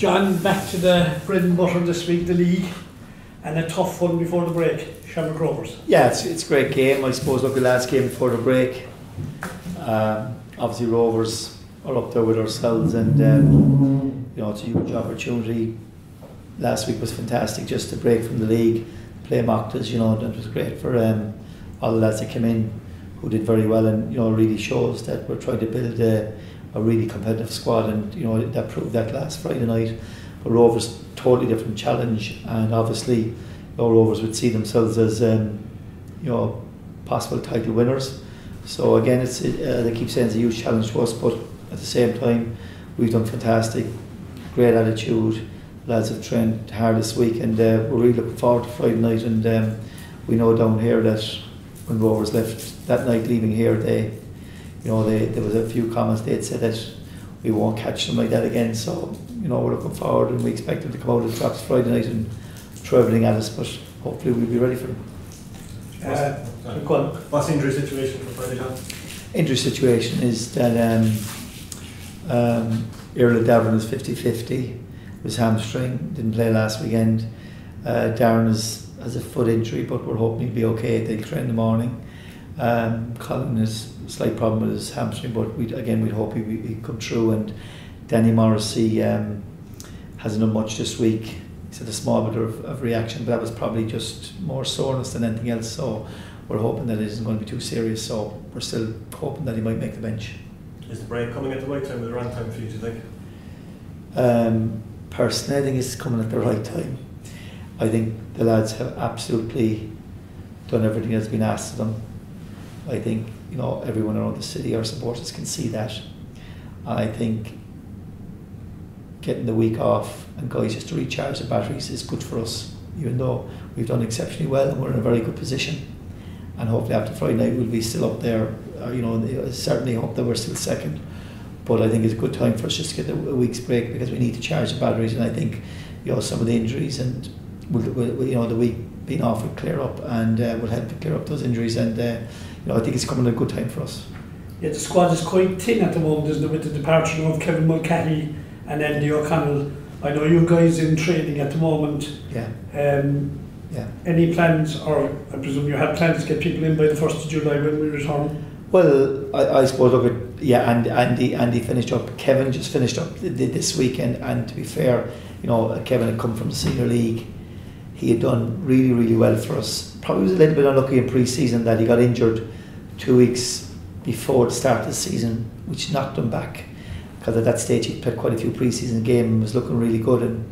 John, back to the bread and butter this week, the league, and a tough one before the break, Shamrock Rovers. Yeah, it's a great game. I suppose, look, the last game before the break, obviously Rovers are up there with ourselves, and it's a huge opportunity. Last week was fantastic, just to break from the league, play Mocktas, and it was great for all the lads that came in who did very well, and really shows that we're trying to build a really competitive squad, and that proved that last Friday night. But Rovers, totally different challenge, and obviously Rovers would see themselves as possible title winners. So again, they keep saying it's a huge challenge to us, but at the same time we've done fantastic, great attitude. Lads have trained hard this week, and we're really looking forward to Friday night. And we know down here that when Rovers left that night, leaving here, there was a few comments they'd said that we won't catch them like that again. So we're looking forward, and we expect them to come out of the traps Friday night and throw everything at us. But hopefully we'll be ready for them. What's the injury situation for Friday, John? Injury situation is that Iarla Davern is 50-50. Was hamstring, didn't play last weekend. Darren has a foot injury, but we're hoping he'll be okay. They'll train in the morning. Colin has a slight problem with his hamstring, but we'd hope he'd come through. And Danny Morrissey hasn't done much this week. He's had a small bit of reaction, but that was probably just more soreness than anything else. So we're hoping that it isn't going to be too serious. So we're still hoping that he might make the bench. Is the break coming at the right time, or the wrong time for you, do you think? Personally, I think it's coming at the right time. I think the lads have absolutely done everything that's been asked of them. I think everyone around the city, our supporters, can see that. And I think getting the week off and guys just to recharge the batteries is good for us, even though we've done exceptionally well and we're in a very good position. And hopefully after Friday night we'll be still up there. I certainly hope that we're still second. But I think it's a good time for us just to get a week's break, because we need to charge the batteries. And I think some of the injuries and the week being off will clear up, and will help to clear up those injuries. And I think it's coming at a good time for us. Yeah, the squad is quite thin at the moment, isn't it, with the departure of Kevin Mulcahy and Andy O'Connell. I know you guys in training at the moment. Yeah. Any plans, or I presume you had plans to get people in by the 1st of July when we return? Well, I suppose, Andy finished up. Kevin just finished up this weekend, and to be fair, Kevin had come from the senior league. He had done really, really well for us. Probably was a little bit unlucky in pre-season that he got injured 2 weeks before the start of the season, which knocked him back, because at that stage he played quite a few pre-season games and was looking really good, and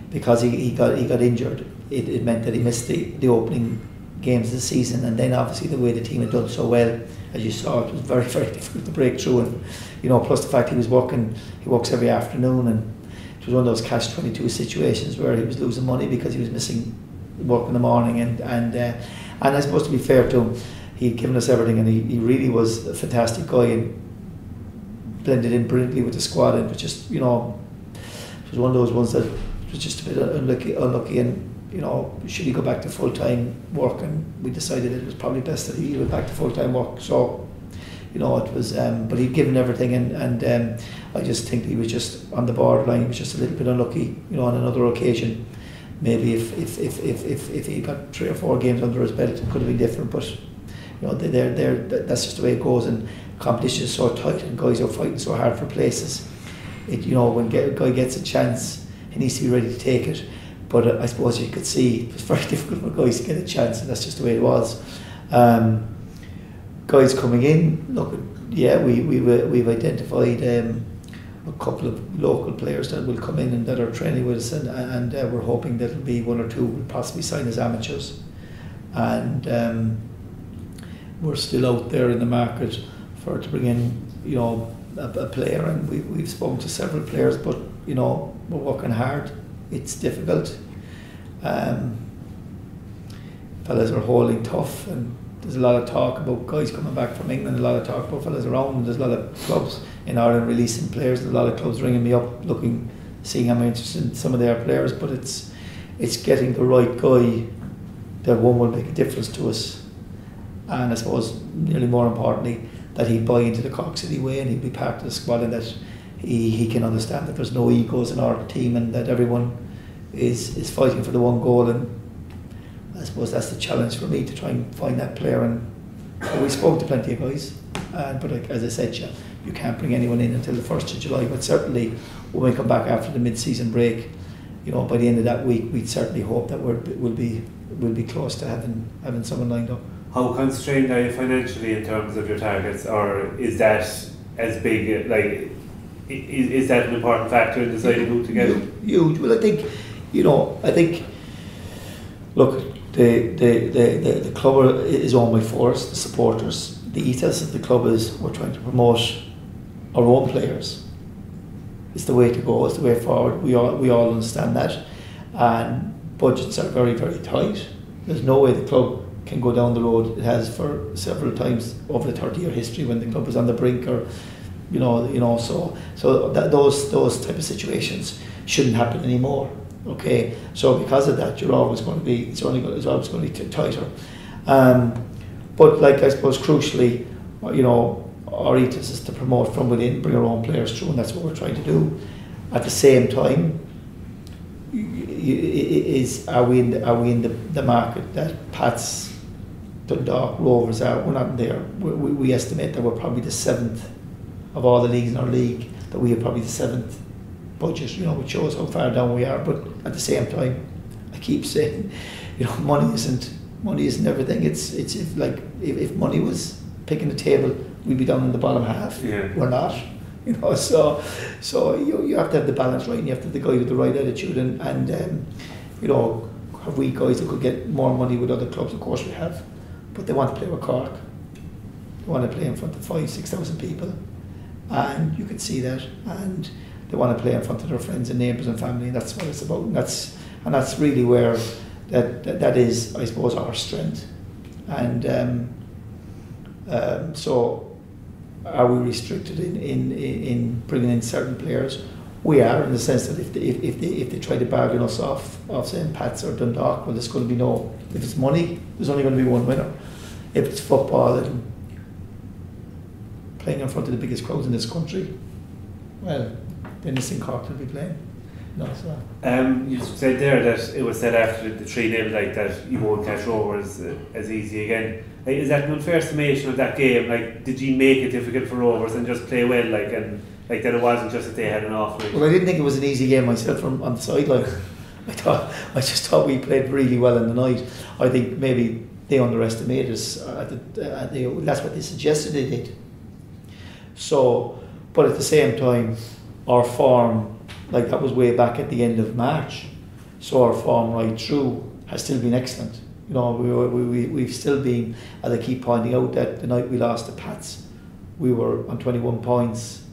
because he got injured, it meant that he missed the opening games of the season. And then obviously the way the team had done so well, as you saw, it was very, very difficult to break through. And plus the fact he works every afternoon, and it was one of those catch-22 situations where he was losing money because he was missing work in the morning. And I suppose, to be fair to him, he'd given us everything, and he really was a fantastic guy and blended in brilliantly with the squad. And it was just, it was one of those ones that was just a bit unlucky, and should he go back to full-time work, and we decided it was probably best that he went back to full-time work. So it was, but he'd given everything, and I just think he was just on the borderline. He was just a little bit unlucky, on another occasion. Maybe if he got 3 or 4 games under his belt, it could have been different. But that's just the way it goes, and competition is so tight, and guys are fighting so hard for places. When a guy gets a chance, he needs to be ready to take it. But I suppose you could see it was very difficult for guys to get a chance, and that's just the way it was. Guys coming in, look, we've identified a couple of local players that will come in and that are training with us, and we're hoping that there'll be 1 or 2 will possibly sign as amateurs. And we're still out there in the market to bring in a player, and we've spoken to several players, but we're working hard. It's difficult. Fellas are holding tough, and there's a lot of talk about guys coming back from England, a lot of talk about fellas around, and there's a lot of clubs in Ireland releasing players. There's a lot of clubs ringing me up, seeing I'm interested in some of their players, but it's getting the right guy that one will make a difference to us, and I suppose nearly more importantly that he'd buy into the Cork City way, and he'd be part of the squad, and that he can understand that there's no egos in our team and that everyone is fighting for the one goal, and I suppose that's the challenge for me, to try and find that player. And we spoke to plenty of guys, but like, as I said, you can't bring anyone in until the 1st of July, but certainly when we come back after the mid-season break, by the end of that week, we'd certainly hope that we'll be close to having someone lined up. How constrained are you financially in terms of your targets, or is that as big, like, is that an important factor in deciding who to get? Huge. Well, I think, look, the club is owned by Forest, the supporters. The ethos of the club is we're trying to promote our own players. It's the way to go, it's the way forward. We all understand that, and budgets are very, very tight. There's no way the club can go down the road it has for several times over the 30-year history when the club was on the brink, or so that those type of situations shouldn't happen anymore. Okay, so because of that, it's always going to be tighter. But like, I suppose crucially, our ethos is to promote from within, bring our own players through, and that's what we're trying to do. At the same time, are we in the market that Pats, Dundalk, Rovers are? We're not there. We estimate that we're probably the 7th of all the leagues in our league, that we have probably the 7th budget, which shows how far down we are. But at the same time, I keep saying, money isn't everything. It's if money was picking the table, we'd be down in the bottom half. Yeah. We're not, so you have to have the balance right, and you have to have the guy with the right attitude, and have we guys that could get more money with other clubs? Of course we have, but they want to play with Cork. They want to play in front of 5,000-6,000 people, and you can see that, and they want to play in front of their friends and neighbours and family, and that's what it's about. And that's really where that is, I suppose, our strength. And so, are we restricted in bringing in certain players? We are, in the sense that if they try to bargain us off saying Pats or Dundalk, well, there's going to be no. If it's money, there's only going to be one winner. If it's football and playing in front of the biggest crowds in this country, well, then this in Cork will be playing. You said there that it was said after the 3-0 like that you won't catch Rovers as easy again. Is that an unfair summation of that game? Like, did you make it difficult for Rovers and just play well, and that it wasn't just that they had an off night? Well, I didn't think it was an easy game myself on the sideline. I just thought we played really well in the night. I think maybe they underestimated us. That's what they suggested they did. So, but at the same time, our form, like, that was way back at the end of March, so our form right through has still been excellent. We've still been, as I keep pointing out, that the night we lost to Pats, we were on 21 points,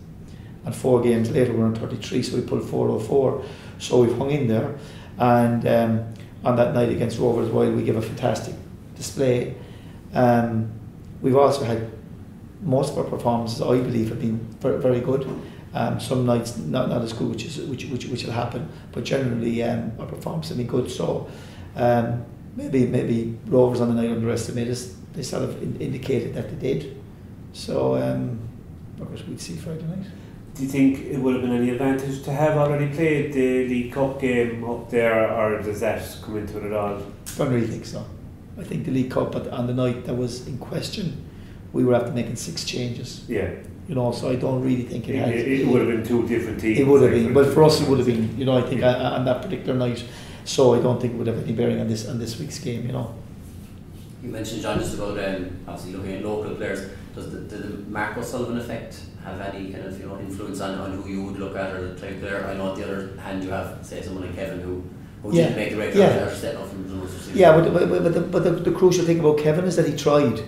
and 4 games later we're on 33, so we pulled 404. So we've hung in there, and on that night against Rovers, while we give a fantastic display, we've also had most of our performances, I believe, have been very, very good. Some nights not as good, which will happen, but generally our performance have been good. So maybe Rovers on the night underestimated us. They sort of indicated that they did. So of course we'd see Friday night. Do you think it would have been any advantage to have already played the League Cup game up there, or does that come into it at all? I don't really think so. I think the League Cup on the night that was in question, we were after making 6 changes. Yeah. So I don't really think it would have been 2 different teams. It would have been, but for us it would have been, I think, on that particular night. So I don't think it would have any bearing on this week's game, You mentioned, John, just about obviously looking at local players. Does the Mark O'Sullivan effect have any kind of influence on who you would look at, or the type of player? I know on the other hand you have, say, someone like Kevin who didn't make the regular after setting off from the most of the season. Yeah, but the crucial thing about Kevin is that he tried.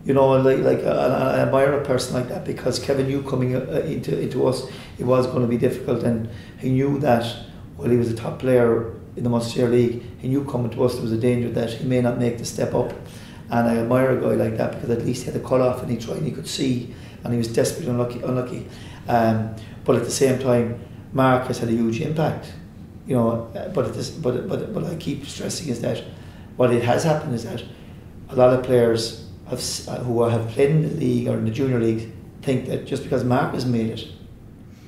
I admire a person like that, because Kevin knew coming into us it was going to be difficult, and he knew that while he was a top player in the Munster League, he knew coming to us there was a danger that he may not make the step up. And I admire a guy like that, because at least he had the cut off and he tried and he could see, and he was desperately unlucky. But at the same time, Mark has had a huge impact. But I keep stressing is that what it has happened is that a lot of players who have played in the league or in the junior league think that just because Mark has made it,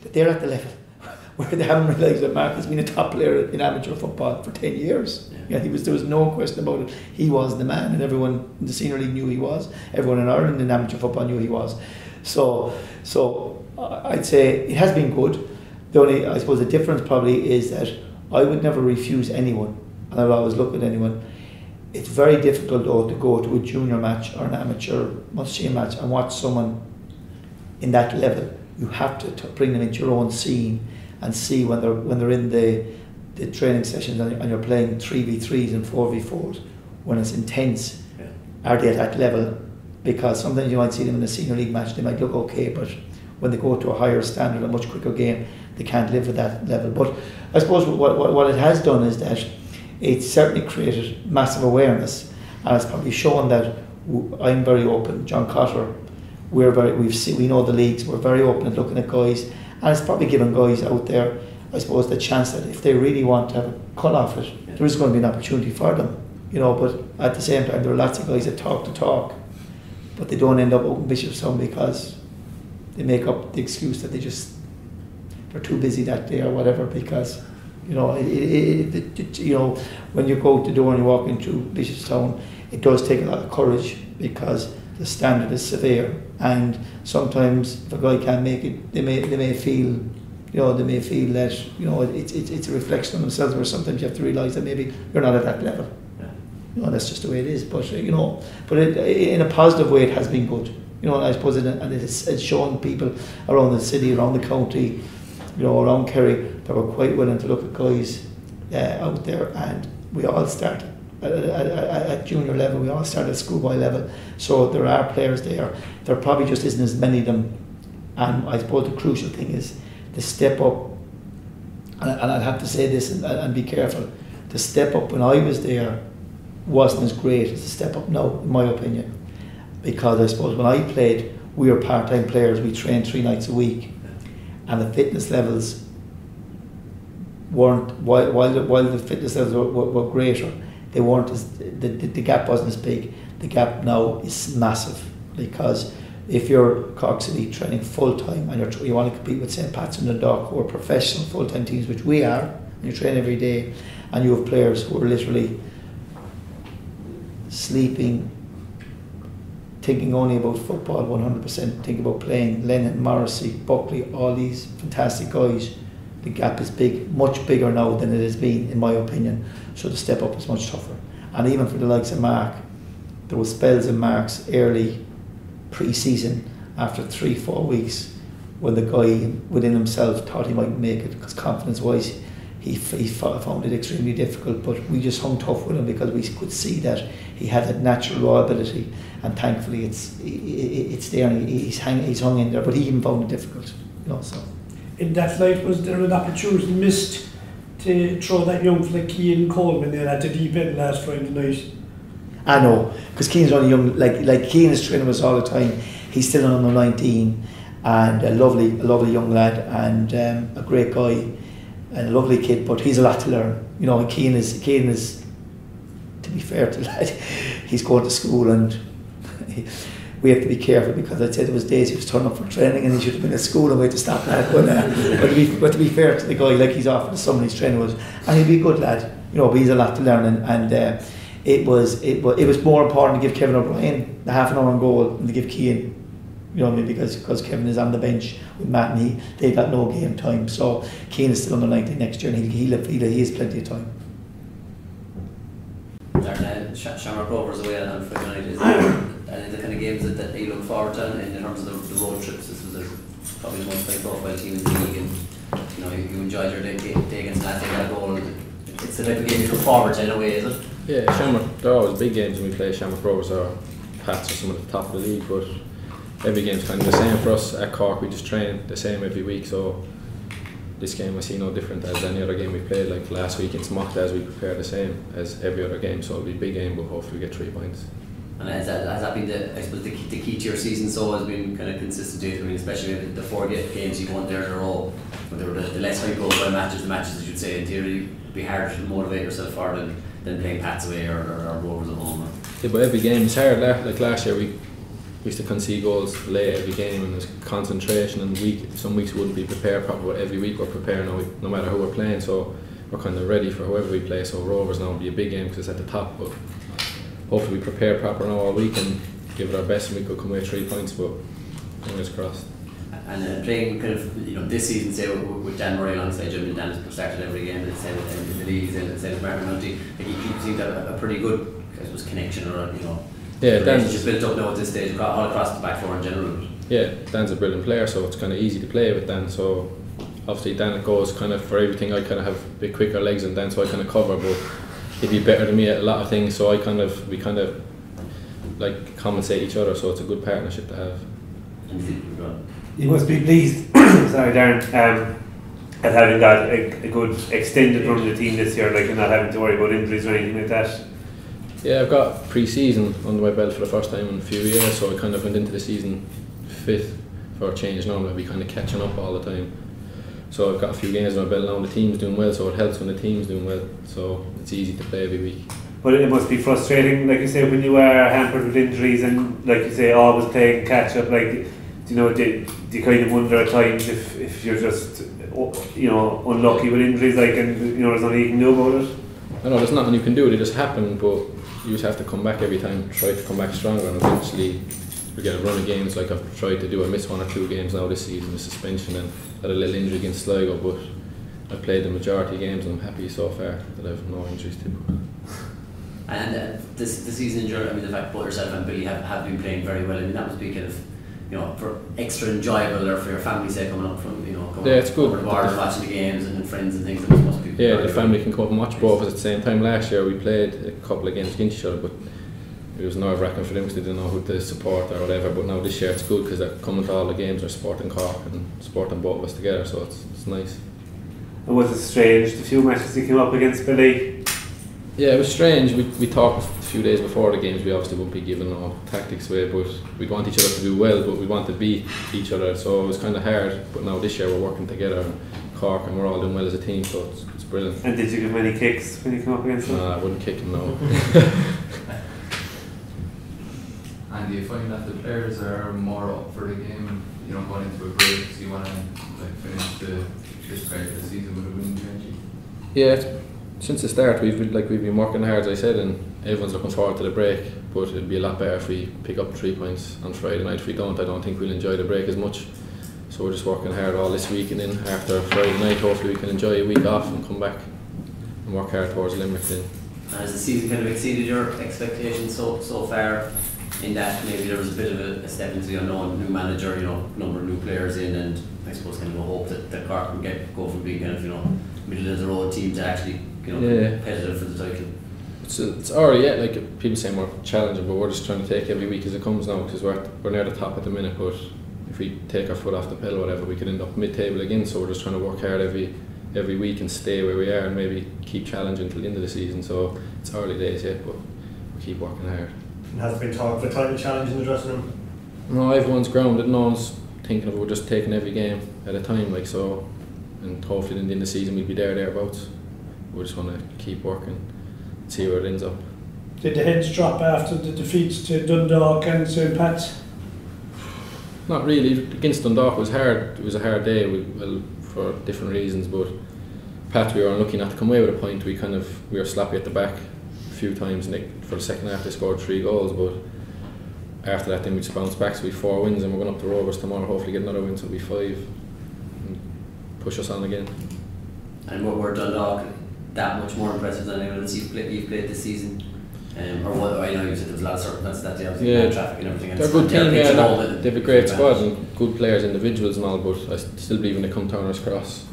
that they're at the level where they haven't realised that Mark has been a top player in amateur football for 10 years. Yeah, there was no question about it. He was the man, and everyone in the senior league knew he was. Everyone in Ireland in amateur football knew he was. So I'd say it has been good. The only, I suppose, the difference probably is that I would never refuse anyone, and I would always look at anyone. It's very difficult though to go to a junior match or an amateur must-see match and watch someone in that level. You have to bring them into your own scene and see when they're in the training sessions and you're playing 3v3s and 4v4s when it's intense. Yeah. Are they at that level? Because sometimes you might see them in a senior league match, they might look okay, but when they go to a higher standard, a much quicker game, they can't live at that level. But I suppose what it has done is that it's certainly created massive awareness, and it's probably shown that I'm very open. John Cotter, we know the leagues. We're very open at looking at guys, and it's probably given guys out there, I suppose, the chance that if they really want to have a cut off it, there is going to be an opportunity for them. But at the same time, there are lots of guys that talk the talk, but they don't end up open Bishopstown because they make up the excuse that they're too busy that day or whatever. Because when you go out the door and you walk into Bishopstown, it does take a lot of courage because the standard is severe, and sometimes if a guy can't make it, they may feel that it's a reflection on themselves, where sometimes you have to realise that maybe you're not at that level. That's just the way it is. But in a positive way, it has been good. I suppose it's shown people around the city, around the county, around Kerry, that were quite willing to look at guys out there, and we all started at junior level, we all started at schoolboy level, so there are players there. There probably just isn't as many of them, and I suppose the crucial thing is the step up, and I'd have to say this and be careful, the step up when I was there wasn't as great as the step up now, in my opinion, because I suppose when I played, we were part-time players, we trained 3 nights a week, and the fitness levels weren't, while the fitness levels were greater, they weren't as, the gap wasn't as big. The gap now is massive, because if you're Cork City training full-time and you want to compete with St. Pat's and Dundalk, who are professional full-time teams, which we are, and you train every day, and you have players who are literally sleeping, thinking only about football 100%, thinking about playing, Lennon, Morrissey, Buckley, all these fantastic guys, the gap is big, much bigger now than it has been, in my opinion. So the step up is much tougher. And even for the likes of Mark, there was spells in Mark's early pre-season, after 3-4 weeks, when the guy within himself thought he might make it, because confidence-wise, he found it extremely difficult. But we just hung tough with him because we could see that he had that natural raw ability, and thankfully it's there, and he's hung in there. But he even found it difficult, So. In that light, was there an opportunity missed to throw that young fella Cian Coleman there at the deep end last Friday night? I know, because Cian's only young, like Cian is training us all the time. He's still under 19, and a lovely young lad, and a great guy, and a lovely kid, but he's a lot to learn. Cian is, to be fair to the lad, he's going to school, and we have to be careful, because I'd say there was days he was turning up for training and he should have been at school, and we had to stop that. But to be fair to the guy, like, he's off in the summer, he's training with us, and he'd be a good lad, but he's a lot to learn, and it was more important to give Kevin O'Brien the half an hour on goal than to give Cian, because Kevin is on the bench with Matt, and they got no game time. So Cian is still under 19 next year, and he has plenty of time. Shamrock Rovers away on Friday night is the kind of games that you look forward to in terms of the road trips. This was probably the most high-profile team in the league, and you enjoyed your day against Latvia, got a goal. It's the type of game you look forward to in a way, is it? Yeah, Shamrock, they're always big games when we play. Shamrock Rovers or Pats are some of the top of the league, but every game's kind of the same for us. At Cork, we just train the same every week, so this game I see no different as any other game we played. Like last week in Smocklas, we prepare the same as every other game, so it'll be a big game, but hopefully we get 3 points. And has that been the key to your season? So has been kind of consistent. I mean, especially the 4 games you won there in a row, but they were the less high profile matches, the matches, as you'd say, in theory, it'd be harder to motivate yourself for than playing Pats away or Rovers at home. Yeah, but every game is hard. Like last year, we used to concede goals late every game, and there's concentration, and some weeks we wouldn't be prepared properly, but every week we're preparing no matter who we're playing, so we're kind of ready for whoever we play. So Rovers now will be a big game because it's at the top, but hopefully we prepare proper now all week and give it our best, and we could come away 3 points, but fingers crossed. And playing kind of, this season, say with Dan Murray alongside you, and Dan's started every game, and instead of the leagues, and instead of Martin Munty, he seemed to have a pretty good, I suppose, connection, or yeah, Dan's just built up now at this stage all across the back four in general. Yeah, Dan's a brilliant player, so it's kind of easy to play with Dan. So obviously Dan goes kind of for everything. I kind of have a bit quicker legs than Dan, so I kind of cover, but he'd be better than me at a lot of things. So we kind of like compensate each other. So it's a good partnership to have. You must be pleased, sorry Darren, at having got a good extended run of the team this year, like you're not having to worry about injuries or anything like that. Yeah, I've got pre-season under my belt for the first time in a few years, so I kind of went into the season fit for a change. Normally I'd be kind of catching up all the time. So I've got a few games on my belt now, the team's doing well, so it helps when the team's doing well, so it's easy to play every week. But it must be frustrating, like you say, when you are hampered with injuries and, like you say, always playing catch up, like, do you kind of wonder at times if you're just, unlucky with injuries, like, and there's nothing you can do about it? I know there's nothing you can do, they just happen, but you just have to come back every time, try to come back stronger, and eventually we get a run of games like I've tried to do. I missed 1 or 2 games now this season with suspension and had a little injury against Sligo, but I've played the majority of games and I'm happy so far that I have no injuries to. And this season in general, I mean, the fact both yourself and Billy have been playing very well, I mean, that must be kind of, for extra enjoyable, or for your family say coming up from, coming it's good. over the bar and watching the games and friends and things, it must be the family can come up and watch both of us at the same time. Last year we played a couple of games against each other, but it was nerve-wracking for them because they didn't know who to support or whatever, but now this year it's good because they're coming to all the games, they're supporting Cork and supporting both of us together, so it's nice. And was it strange, the few matches he came up against Billy? Yeah, it was strange. We talked a few days before the games, we obviously wouldn't be giving no tactics away, but we'd want each other to do well, but we want to beat each other, so it was kind of hard, but now this year we're working together in Cork and we're all doing well as a team, so it's brilliant. And did you give many kicks when you came up against him? No, I wouldn't kick him, no. And do you find that the players are more up for the game, going into a break, so you want to finish this part of the season with a winning energy? Yeah, since the start we've been working hard, as I said, and everyone's looking forward to the break, but it'd be a lot better if we pick up 3 points on Friday night. If we don't, I don't think we'll enjoy the break as much. So we're just working hard all this week, and then after Friday night hopefully we can enjoy a week off and come back and work hard towards Limerick then. And has the season kind of exceeded your expectations so far, in that maybe there was a bit of a step into the unknown, new manager, number of new players in, and I suppose kind of a hope that Cork can go from being kind of middle of the road team to actually competitive for the title? It's already yet, like people saying we're challenging, but we're just trying to take every week as it comes now, because we're near the top at the minute, but if we take our foot off the pedal or whatever, we could end up mid-table again, so we're just trying to work hard every week and stay where we are and maybe keep challenging until the end of the season. So it's early days yet, but we keep working hard. And has there been talk of a title challenge in the dressing room? No, everyone's grounded, no one's thinking of it, we're just taking every game at a time, and hopefully in the end of the season we'll be thereabouts. We just want to keep working, see where it ends up. Did the heads drop after the defeats to Dundalk and St. Pat's? Not really. Against Dundalk it was hard. It was a hard day, for different reasons. But Pat, we were unlucky not to come away with a point. We were sloppy at the back a few times. And for the second half, they scored 3 goals. But after that, then we just bounced back. So we had 4 wins, and we're going up to Rovers tomorrow. Hopefully, get another win, so it'll be 5 and push us on again. And were Dundalk that much more impressive than anyone else you've played this season? Or what? I know you said there was a lot of circumstances that day, obviously, traffic and everything. They're a good team, they have a great squad and good players, individuals and all, but I still believe when they come Turner's Cross,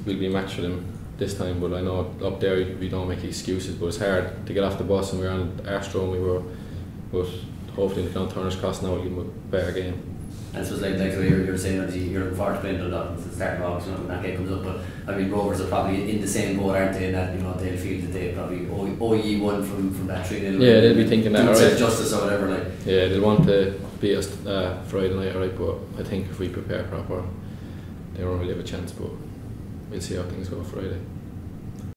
we'll be a match for them this time. But I know up there we don't make excuses, but it's hard to get off the bus, and we were on Armstrong, but hopefully if they come Turner's Cross now we'll give them a better game. And so it's like you're saying, you're looking forward to playing Dundalk at the start of August when that game comes up, but I mean Rovers are probably in the same boat, aren't they, in that they'll feel that they probably owe you one from that 3-0. Yeah, they'll be thinking that, alright. Justice or whatever, like. Yeah, they'll want to beat us Friday night, alright, but I think if we prepare proper, they won't really have a chance, but we'll see how things go Friday.